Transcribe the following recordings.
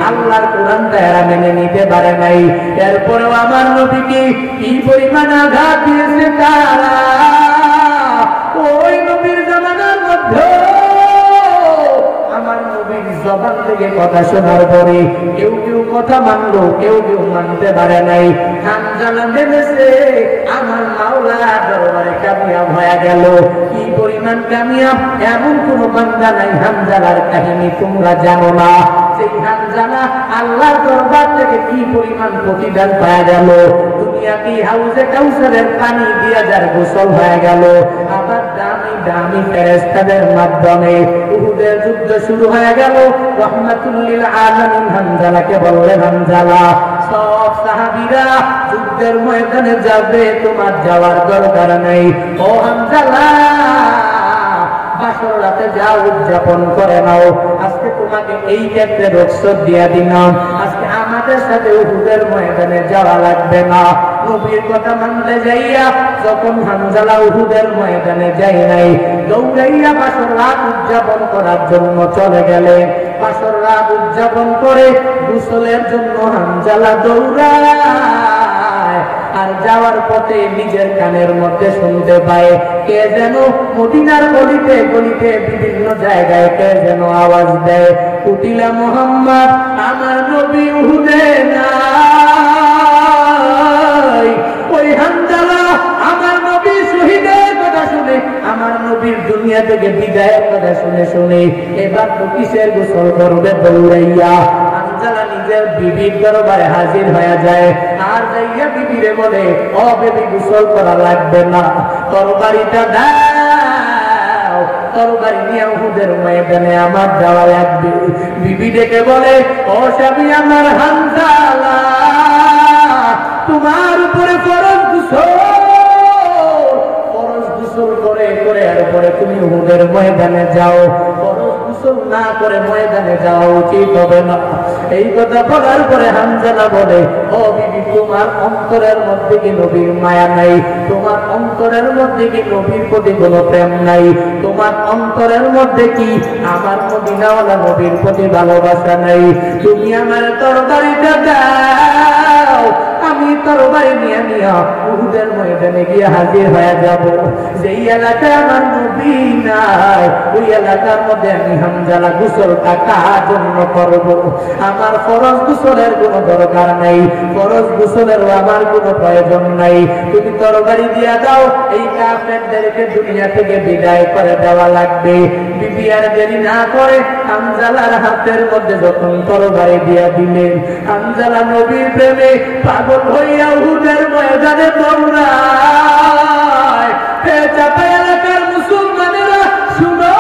আল্লাহর কোরআনটা এরা মেনে নিতে পারে নাই। এরপরেও আমার নবীকে কি পরিমাণ আঘাত দিয়েছে তারা। ওই নবীর জামানার মধ্যে আমার নবীর জবান থেকে কথা শোনার পরে কেউ কেউ কথা মানলো, কেউ কেউ মানতে পারে নাই। হানজালা মেনেছে, আমার মাওলা দরবারে কামিয়াব হয়ে গেল। কি পরিমাণ কামিয়াব, এমন কোন বান্দা নাই হানজালার কাহিনী তোমরা জানো না। সেই হানজালা আল্লাহর দরবার থেকে কি পরিমাণ প্রতিদান পাওয়া গেল। দুনিয়াতে হাউজে কাউসারের পানি দিয়া যার গোসল হয়ে গেল। আবার দামি দামি ফেরেশতাদের মাধ্যমে উহুদের যুদ্ধ শুরু হয়ে গেল। রহমাতুল লিল আলামিন হানজালাকে বললেন, হানজালা সব সাহাবীরা যুদ্ধের ময়দানে যাবে, তোমার যাওয়ার দরকার নেই। ও হানজালা বাসর রাতে যাও, উদযাপন করে নাও। আজকে তোমাকে এই ক্ষেত্রে রুখসত দিয়া দিলাম, আজকে আমাদের সাথে উহুদের ময়দানে যাওয়া লাগবে না। নবীর কথা মানতে যাইয়া যখন হানজালা উহুদের ময়দানে যাই নাই, দৌড়াইয়া বাসর রাত উদযাপন করার জন্য চলে গেলে। বাসর রাত উদযাপন করে গোসলের জন্য হানজালা দৌড়ায়। আর যাওয়ার পথে নিজের কানের মধ্যে শুনতে পায় কে যেন মদিনার গলিতে গলিতে বিভিন্ন জায়গায় কে যেন আওয়াজ দেয়, কুতিলা মুহাম্মদ, আমার নবী উহুদে নাই। ওই হানজালা আমার নবী শহীদের কথা শুনে, আমার নবীর দুনিয়া থেকে বিদায়ের কথা শুনে শুনে এবার তো কিসের গোসল করবে দৌড়াইয়া। হানজালা নিজের বিবির দরবারে হাজির হয়ে যায়। আর যাইয়া বিবিরে বলে, ও বেবি গোসল করা লাগবে না, তরবারিটা দাও, তরবারি নিয়ে উহুদের ময়দানে আমার যাওয়া লাগবে। বিবি ডেকে বলে, ও স্বামী আমার হানজালা, তোমার উপরে ফরজ গোসল, ফরজ গোসল করে করে এরপরে তুমি উহুদের ময়দানে যাও। ফরজ গোসল না করে ময়দানে যাওয়া উচিত হবে না। এই কথা বলার পরে হানজালা বলে, ও বিবি, তোমার অন্তরের মধ্যে কি নবীর মায়া নাই? তোমার অন্তরের মধ্যে কি নবীর প্রতি কোনো প্রেম নাই? তোমার অন্তরের মধ্যে কি আমার মদিনাওয়ালা নবীর প্রতি ভালোবাসা নাই? তুমি আমার তরবারিটা দাও, আমি তরবারি নিয়ে নিয়ে উহুদের ময়দানে গিয়ে হাজির হয়ে যাব। যেই এলাকায় আমার নবী নাই, ওই এলাকার মধ্যে আমি হানজালা গোসলটা কার জন্য করব? আমার ফরজ গোসলের কোনো দরকার নাই, ফরজ গোসলের আমার কোনো প্রয়োজন নাই। তুমি তরবারি দিয়া দাও, এই কাফেরদেরকে দুনিয়া থেকে বিদায় করে দেওয়া লাগবে। বিবি আর দেরি না করে হানজালার হাতের মধ্যে যখন তরবারি দিয়া দিলেন, হানজালা নবীর প্রেমে পাগল হইয়া উহুদের ময়দানে দৌড়ায়। চাপা এলাকার মুসলমানেরা শুনো,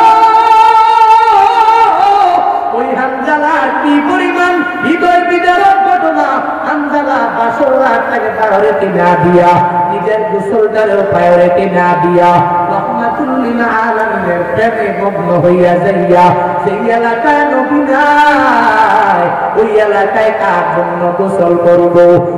ওই হানজালার কি পরিমাণ হৃদয় বিদারক ঘটনা। হানজালা বাসর রাতটাকে প্রায়োরিটি না দিয়া, নিজের গোসলটারও প্রায়োরিটি না দিয়া, রহমাতুল লিল আলামিনের প্রেমে মগ্ন হইয়া যাইয়া সেই এলাকায় নবী নাই, ওই এলাকায় কার জন্য গোসল করব?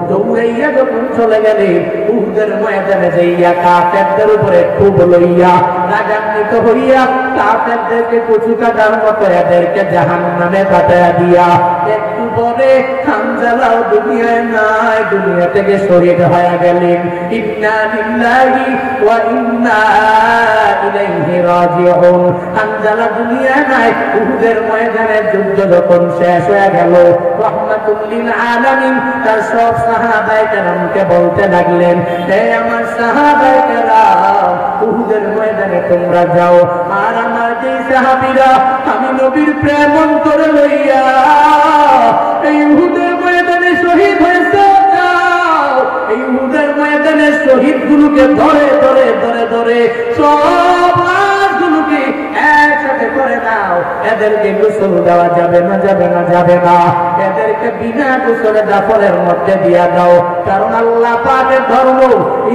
দৌড়াইয়া যখন চলে গেলে উহুদের ময়দানে যাইয়া কাফেরদের উপরে খুব লইয়া রাগান্বিত হইয়া কাফেরদেরকে কচু কাটার মতো এদেরকে জাহান্নামে পাঠাইয়া দিয়া একটু পরে হানজালাও দুনিয়ায় নাই, দুনিয়া থেকে শহীদ হয়ে গেলেন। ইন্না লিল্লাহি ওয়া ইন্না ইলাইহি রাজিউন। হানজালা দুনিয়ায় নাই, উহুদের ময়দানে যুদ্ধ যখন শেষ হয়ে গেল, রহমাতুল লিল আলামিন তার সব সাহাবায়ে কেরামকে বলতে লাগলেন, হে আমার সাহাবায়ে কেরাম, উহুদের ময়দানে তোমরা যাও, আর আমার যে সাহাবীরা আমি নবীর প্রেম অন্তরে লইয়া এই উহুদের ময়দানে শহীদ হয়েছে, যাও এই উহুদের ময়দানে শহীদ গুলোকে ধরে ধরে ধরে ধরে সব লাশগুলোকে একসাথে করে দাও। এদেরকে গোসল দেওয়া যাবে না, যাবে না, যাবে না। এদেরকে বিনা গোসলে দাফনের মধ্যে দিয়া দাও। কারণ আল্লাহ পাকের ধর্ম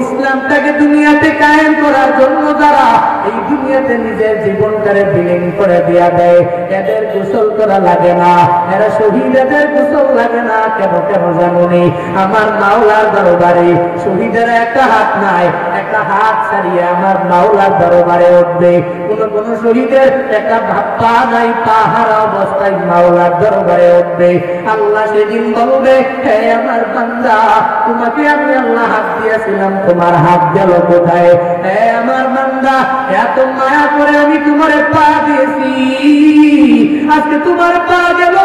ইসলামটাকে দুনিয়াতে কায়েম করার জন্য যারা এই দুনিয়াতে নিজের জীবনটারে বিলীন করে দিয়া দেয়, এদের গোসল করা লাগে না, এরা শহীদ, এদের গোসল লাগে না। কেন কেন জানুনি? আমার মাওলার দরবারে শহীদের একটা হাত নাই, একটা হাত ছাড়িয়ে আমার মাওলার দরবারে উঠবে। কোন কোন শহীদের একটা পা নাই, পা হারা অবস্থায় মাওলার দরবারে উঠবে। আল্লাহ সেদিন বলবে, হে আমার বান্দা, তোমাকে আমি আল্লাহ হাত দিয়েছিলাম, তোমার হাত গেল কোথায়? হে আমার বান্দা, এত মায়া করে আমি তোমার পা দিয়েছি, আজকে তোমার পা গেল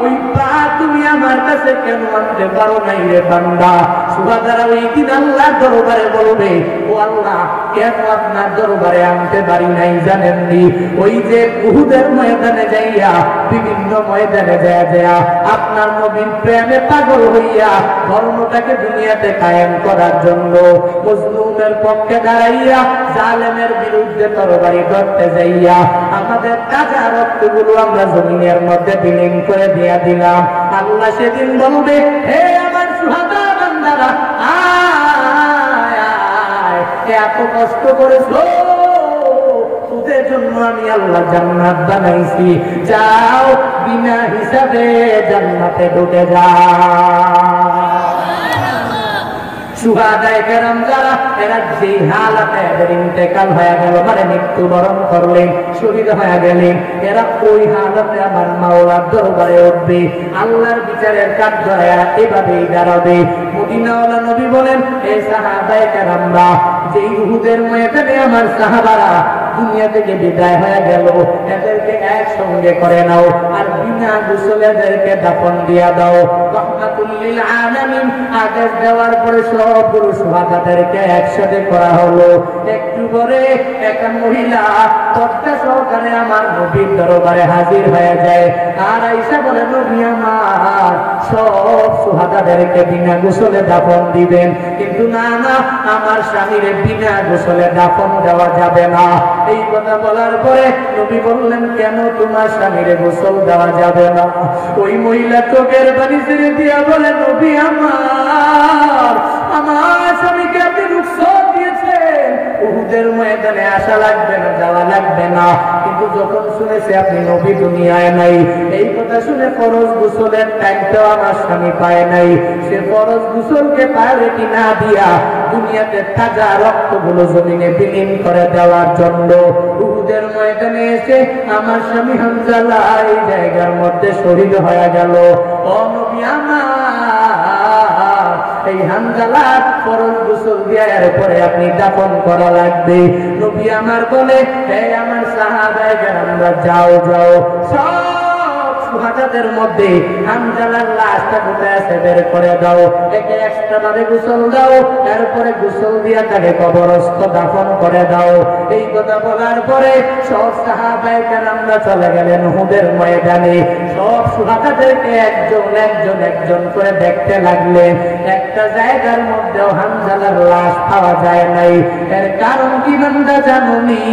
ওই পা তুমি আমার কাছে কেন আনতে পারো নাই রে বান্দা? সুবাদারা ওই দিন আল্লাহর দরবারে বলবে, ও আল্লাহ, কেন আপনার দরবারে আনতে পারি নাই জানেননি? ওই যে উহুদের ময়দানে যাইয়া, বিভিন্ন ময়দানে যাইয়া আপনার নবীর প্রেমে পাগল হইয়া ধর্মটাকে দুনিয়াতে কায়েম করার জন্য মজলুমের পক্ষে দাঁড়াইয়া জালেমের বিরুদ্ধে তরবারি ধরতে যাইয়া আমাদের তাজা রক্তগুলো আমরা জমিনের মধ্যে বিলীন করে দিয়া দিলাম। আল্লাহ সেদিন বলবে, হে আমার সুহাদা বান্দারা, এত কষ্ট করেছো, তোদের জন্য আমি আল্লাহ জান্নাত বানাইছি, যাও বিনা হিসাবে জান্নাতে ঢুকে যাও। সুহাদায়ে কেরাম যারা, এরা যে হালাতে এদের ইন্তেকাল হয়ে গেল, মানে মৃত্যুবরণ করলেন, শহীদ হয়ে গেলেন, এরা ওই হালাতে আমার মাওলার দরবারে উঠবে। আল্লাহর বিচারের কাঠগড়ায় এরা এভাবেই দাঁড়াবে। মদিনাওয়ালা নবী বলেন, এই সাহাবায়ে কেরামরা, যেই উহুদের ময়দানে আমার সাহাবারা দুনিয়া থেকে বিদায় হয়ে গেল, এদেরকে একসঙ্গে করে নাও আর বিনা গোসলে এদেরকে দাফন দিয়া দাও। রাহমাতুল লিল আলামিন আদেশ দেওয়ার পরে সবগুলো সুহাদাদেরকে একসাথে করা হলো। একটু পরে একটা মহিলা পর্দা সহকারে আমার নবীর দরবারে হাজির হয়ে যায়, আর আয়েশা বলে, নবী আমার সব সুহাদাদেরকে বিনা গোসলে দাফন দিবেন, কিন্তু না না, আমার স্বামীর বিনা গোসলে দাফন দেওয়া যাবে না। এই কথা বলার পরে নবী বললেন, কেন তোমার স্বামীর গোসল দেওয়া যাবে না? ওই মহিলা চোখের পানি ছেড়ে দিয়া বলে, নবী আমার স্বামীকে আপনি রুখসত দিয়েছেন, উহুদের ময়দানে আসা লাগবে না, যাওয়া লাগবে না, কিন্তু যখন শুনেছে আপনি নবী দুনিয়ায় নাই, এই কথা শুনে ফরজ গোসলের টাইমটাও আমার স্বামী পায় নাই, সে ফরজ গোসলকে প্রায়োরিটি না দিয়া দুনিয়াতে তাজা রক্তগুলো জমিনে বিলীন করে দেওয়ার জন্য উহুদের ময়দানে এসে আমার স্বামী হামজালা এই জায়গার মধ্যে শহীদ হয়ে গেল। ও নবী আমার, এই হামজালা ফরজ গোসল দিয়ে এরপরে আপনি দাফন করা লাগবে। নবী আমার বলে, হে আমার সাহাবায়ে কেরামরা, যাও যাও, সব সুহাদাদের মধ্যে হামজালার লাশটা কোথায় আছে বের করে দাও, একে এক্সট্রা ভাবে গোসল দাও, এরপরে গোসল দিয়া তাকে কবরস্থ দাফন করে দাও। এই কথা বলার পরে সব সাহাবায়ে কেরামরা চলে গেলেন উহুদের ময়দানে। সব সুহাদাদেরকে একজন একজন একজন করে দেখতে লাগলেন। একটা জায়গার মধ্যেও হামজালার লাশ পাওয়া যায় নাই। এর কারণ কি বান্দা জানুনি?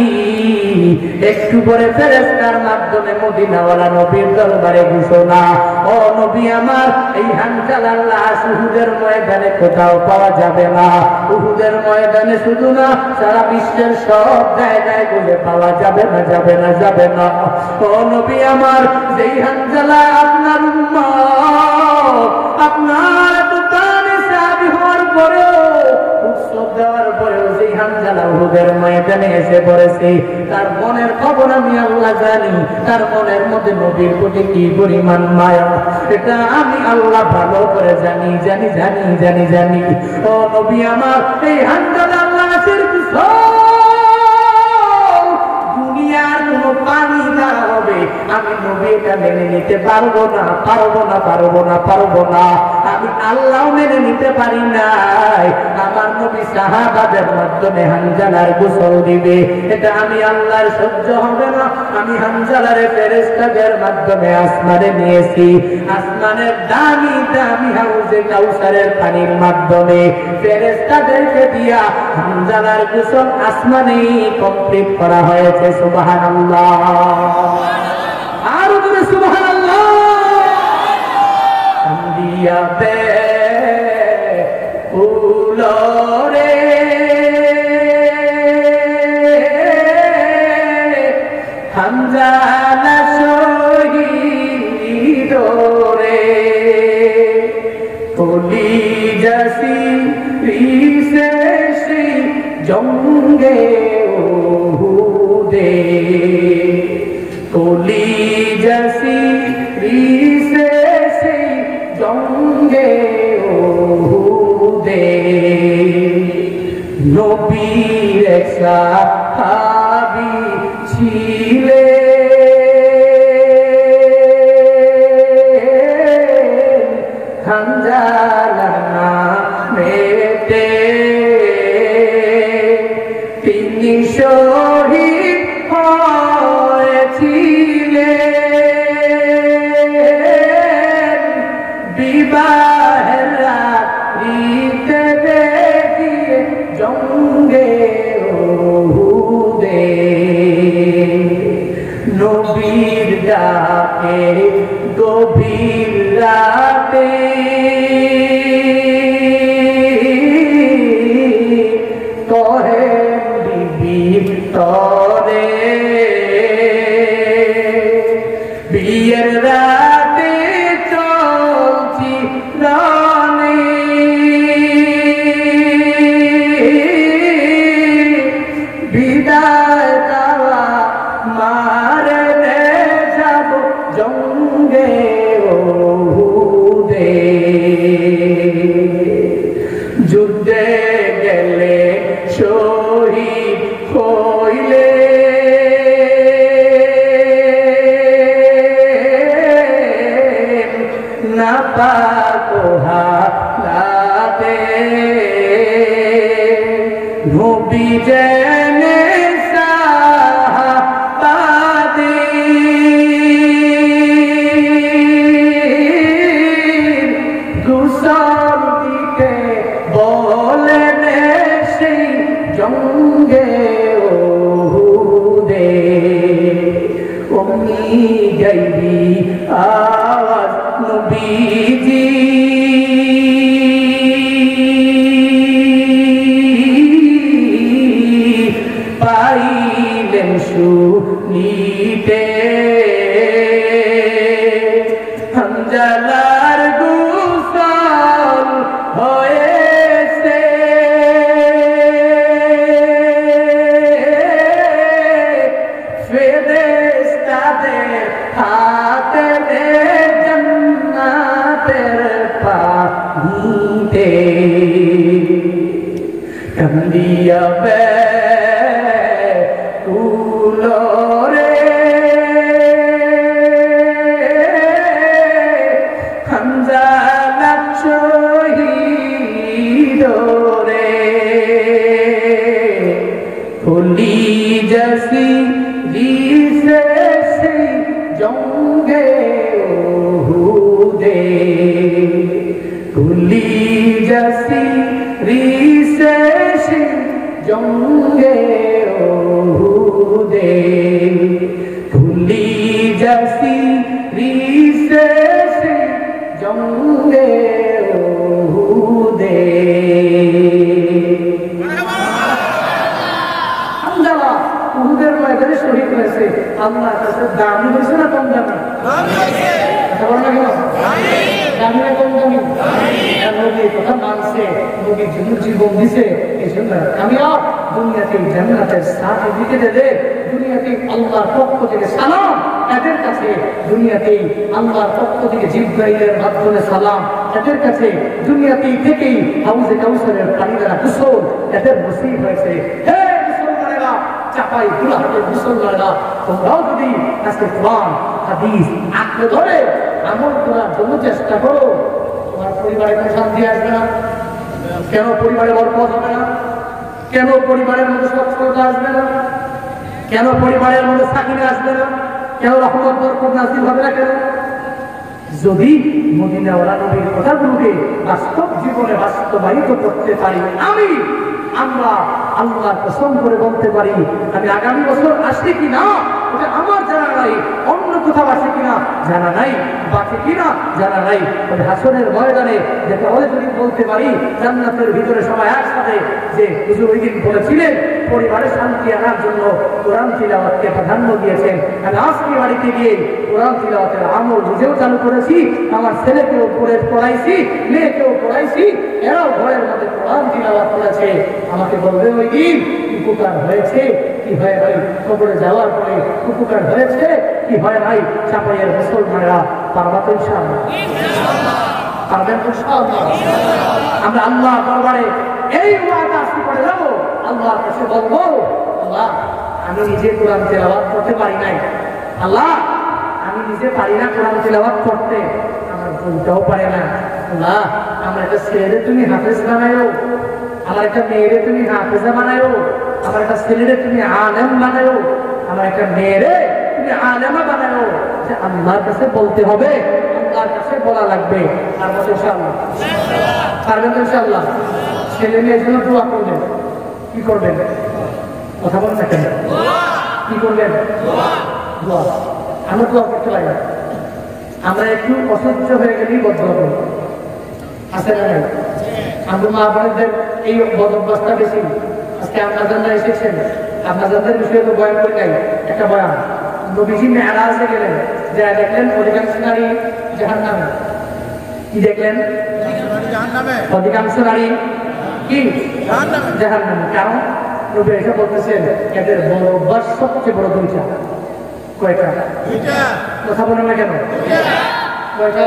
একটু পরে ফেরেশতার মাধ্যমে মদিনাওয়ালা নবীর দরবারে ঘোষণা, ও নবী আমার, এই হামজালার লাশ উহুদের ময়দানে কোথাও পাওয়া যাবে না। উহুদের ময়দানে শুধু না, সারা বিশ্বের সব জায়গায় খুঁজে পাওয়া যাবে না, যাবে না, যাবে না। ও নবী আমার, যেই হামজালা আপনার উম্মত, আপনার এত দানে সাহাবী হওয়ার পরেও, উৎসব দেওয়ার পরেও যেই হামজালা উহুদের ময়দানে এসে পড়েছে, তার মনের খবর আমি আল্লাহ জানি। তার মনের মধ্যে নবীর প্রতি কি পরিমাণ মায়া, এটা আমি আল্লাহ ভালো করে জানি, জানি জানি জানি জানি। ও নবী আমার, এই হামজালা লাশের দুনিয়ার কোন পানি না হবে, আমি নবী এটা মেনে নিতে পারবো না, পারবো না, পারবো না, পারবো না। আমি আল্লাহ মেনে নিতে পারি নাই আমার নবী সাহাবাদের মাধ্যমে হামজালার গোসল দিবে, এটা আমি আল্লাহর সহ্য হবে না। আমি হামজালার ফেরেশতাদের মাধ্যমে আসমানে নিয়েছি, আসমানের দামি দামি হাউজে কাউসারের পানির মাধ্যমে ফেরেশতাদেরকে দিয়া হামজালার গোসল আসমানেই কমপ্লিট করা হয়েছে। সুবহানাল্লাহ, আরো জোরে সুবহানাল্লাহ। আম্বিয়াতে উলরে হামজালা শহীদ রে, কলি জাসি রিসে জঙ্গে উহুদে जसी से जंगे ओहुदे नबीर एक साहाबी छिले হানজালা নামেতে তিনি শহীদ হয়েছিলেন বিবাহের রাত্রিতে দেখিয়ে জঙ্গে ওহুদে নবীর ডাকে গভীর রাতে কহেন বিবি তরে বিয়ের রাতে চলছি রানে বিদায় তাওয়া মারে যাব জঙ্গে ওহুদে যুদ্ধে গেলে শহীদ হইলে না পাক হালাতে নবী জেনে জঙ্গে ওহুদে ওমনি গাইবি আওয়াজ নবীজি পাইলেন শুনিতে হানজালার গোসল হয়েছে ফেরেশতাদের হাতে জান্নাতের পানিতে কান্দিয়া কুলরে হানজালা শহীদ রে ফুলি জসি जिसे जंगे ओहुदे कुली जसी रीसे जंगे ओहुदे कुली जसी रीसे जंगे ओहुदे উহুদের ময়দানে শহীদ হয়েছে আল্লাহর কাছে দামি হয়েছে না কম দামি? দামি না কম দামি? নবী কথা মানছে, নবীর জন্য জীবন দিছে, এই জন্য কামিয়াব। দুনিয়াতে জান্নাতের সার্টিফিকেট এদের, দুনিয়াতে আল্লাহর পক্ষ থেকে সালাম এদের কাছে, দুনিয়াতেই আল্লাহর পক্ষ থেকে জিবরাইলের মাধ্যমে সালাম এদের কাছে, দুনিয়াতেই থেকেই হাউজে কাউসারের পানি দ্বারা গোসল এদের নসিব হয়েছে। চাপাই গুলাহাটের মুসলমানেরা, তোমরাও যদি আজকে কোরআন হাদিস আঁকড়ে ধরে আমল করার জন্য চেষ্টা করো, তোমার পরিবারে কোনো শান্তি আসবে না। কেন পরিবারে বরকত হবে না? কেন পরিবারের মধ্যে সচ্ছলতা আসবে না? কেন পরিবারের মধ্যে সাকিনা আসবে না? কেন রহমত বরকত নাযিল হবে না? কেন? যদি মদিনাওয়ালা নবীর কথাগুলোকে বাস্তব জীবনে বাস্তবায়িত করতে পারি, আমরা আল্লাহর কসম করে বলতে পারি, আমি আগামী বছর আসছি কিনা ওটা আমার জানা নাই, অন্য কোথাও আসে কিনা জানা নাই, বাকি কিনা জানা নাই, তবে হাসরের ময়দানে যেটা বলে যদি বলতে পারি জান্নাতের ভিতরে সবাই একসাথে, যে হুজুর ওই দিন বলেছিলেন পরিবারে শান্তি আনার জন্য কোরআন তিলাওয়াতকে প্রাধান্য দিয়েছেন। আমি আজকে বাড়িতে গিয়ে কোরআন তিলাওয়াতের আমল নিজেও চালু করেছি, আমার ছেলেকেও পড়াইছি, মেয়েকেও পড়াইছি, এরাও ঘরের মধ্যে কোরআন তিলাওয়াত করেছে। আমাকে বলবে ওই দিন উপকার হয়েছে কি হয় নাই, কবরে যাওয়ার পরে উপকার হয়েছে কি হয় নাই, চাপাইয়ের মুসলমানেরা পারবা তো ইনশাআল্লাহ? পারবেন তো ইনশাআল্লাহ? আমরা আল্লাহ দরবারে এই ওয়াদা আসতে করে যাবো, আল্লাহর কাছে বলবো, আল্লাহ আমি নিজে কোরআন তেলাওয়াত করতে পারি নাই, আল্লাহ আমি নিজে পারি না কোরআন তেলাওয়াত করতে, আমার বলতেও পারে না, আল্লাহ আমার একটা ছেলে তুমি হাফেজ বানায়ো, আমার একটা মেয়েরে তুমি হাফেজা বানায়ো, আমার একটা ছেলেরে তুমি আলেম বানায়ো, আমার একটা মেয়েরে তুমি আলেমা বানায়ো। যে আল্লাহর কাছে বলতে হবে, আল্লাহর কাছে বলা লাগবে। তার মধ্যে ইনশাআল্লাহ পারবেন তো ইনশাআল্লাহ? ছেলে মেয়ের জন্য দোয়া করবেন, কি করবেন? কথা বলেন না কেন? কি করবেন? দোয়া। আমরা দোয়া করতে পারি না, আমরা একটু অসহ্য হয়ে গেলেই বদলা করি, আছে না? আমরা মা বোনদের এই বদ অভ্যাসটা বেশি। আজকে আপনারা এসেছেন, আপনাদের বিষয়ে তো বয়ান করে নাই, একটা বয়ান নবীজি মেরাজে গেলেন, যা দেখলেন অধিকাংশ নারী জাহান্নামে। কি দেখলেন? অধিকাংশ নারী কি জাহান্নামে। কারণ নবী এসে বলতেছেন এদের বড় অভ্যাস সবচেয়ে বড় দুইটা। কয়টা? কথা বলেন না কেন? কয়টা?